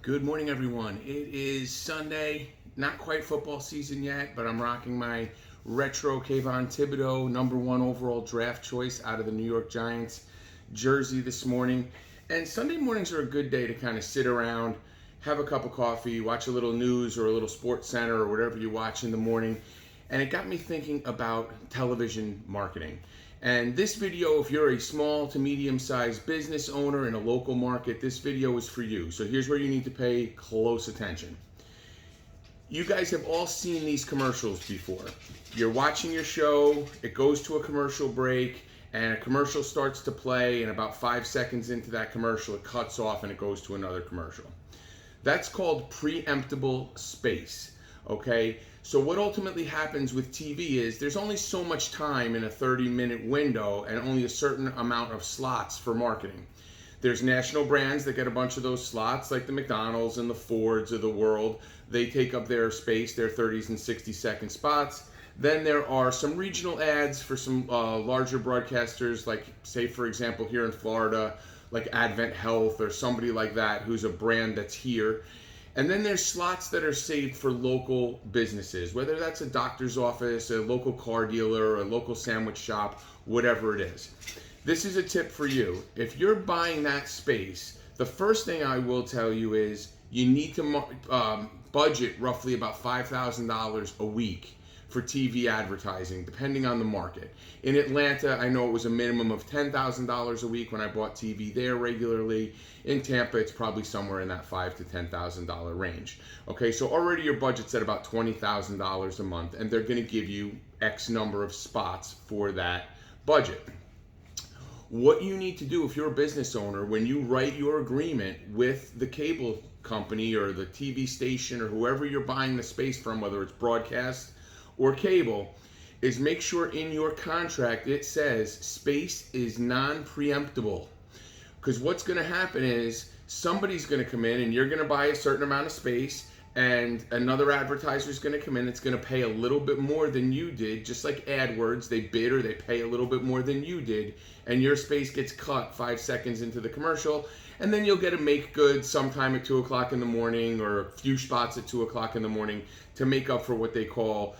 Good morning, everyone. It is Sunday, not quite football season yet, but I'm rocking my retro Kayvon Thibodeau #1 overall draft choice out of the New York Giants jersey this morning. And Sunday mornings are a good day to kind of sit around, have a cup of coffee, watch a little news or a little Sports Center or whatever you watch in the morning. And it got me thinking about television marketing. And this video, if you're a small to medium-sized business owner in a local market, this video is for you. So here's where you need to pay close attention. You guys have all seen these commercials before. You're watching your show, it goes to a commercial break, and a commercial starts to play, and about 5 seconds into that commercial, it cuts off and it goes to another commercial. That's called preemptible space. Okay, so what ultimately happens with TV is there's only so much time in a 30-minute window and only a certain amount of slots for marketing. There's national brands that get a bunch of those slots, like the McDonald's and the Fords of the world. They take up their space, their 30s and 60-second spots. Then there are some regional ads for some larger broadcasters, like, say, for example, here in Florida, like Advent Health or somebody like that who's a brand that's here. And then there's slots that are saved for local businesses, whether that's a doctor's office, a local car dealer, a local sandwich shop, whatever it is. This is a tip for you. If you're buying that space, the first thing I will tell you is you need to budget roughly about $5,000 a week for TV advertising, depending on the market. In Atlanta, I know it was a minimum of $10,000 a week when I bought TV there regularly. In Tampa, it's probably somewhere in that $5,000 to $10,000 range. Okay, so already your budget's at about $20,000 a month, and they're gonna give you X number of spots for that budget. What you need to do if you're a business owner, when you write your agreement with the cable company or the TV station or whoever you're buying the space from, whether it's broadcast or cable, is make sure in your contract it says space is non-preemptible. Because what's going to happen is somebody's going to come in and you're going to buy a certain amount of space, and another advertiser is going to come in. It's going to pay a little bit more than you did, just like AdWords. They bid or they pay a little bit more than you did, and your space gets cut 5 seconds into the commercial. And then you'll get a make good sometime at 2 o'clock in the morning, or a few spots at 2 o'clock in the morning to make up for what they call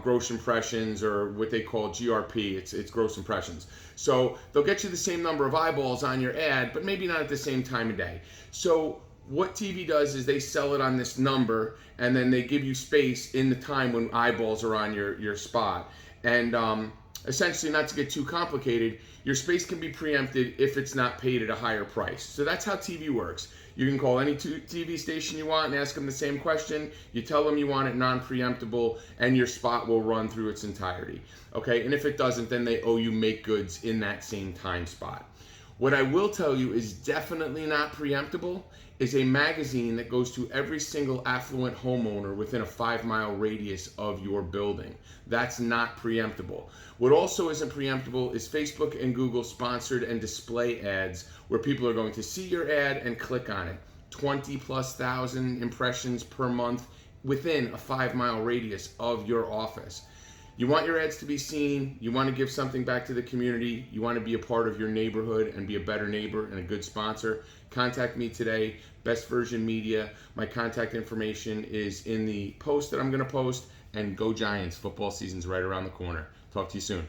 gross impressions, or what they call GRP. It's gross impressions. So they'll get you the same number of eyeballs on your ad, but maybe not at the same time of day. So what TV does is they sell it on this number, and then they give you space in the time when eyeballs are on your spot. And essentially, not to get too complicated, your space can be preempted if it's not paid at a higher price. So that's how TV works. You can call any TV station you want and ask them the same question. You tell them you want it non-preemptible, and your spot will run through its entirety. Okay, and if it doesn't, then they owe you make goods in that same time spot. What I will tell you is definitely not preemptible is a magazine that goes to every single affluent homeowner within a 5-mile radius of your building. That's not preemptible. What also isn't preemptible is Facebook and Google sponsored and display ads where people are going to see your ad and click on it. 20,000+ impressions per month within a 5-mile radius of your office. You want your ads to be seen, you want to give something back to the community, you want to be a part of your neighborhood and be a better neighbor and a good sponsor, contact me today, Best Version Media. My contact information is in the post that I'm going to post, and go Giants. Football season's right around the corner. Talk to you soon.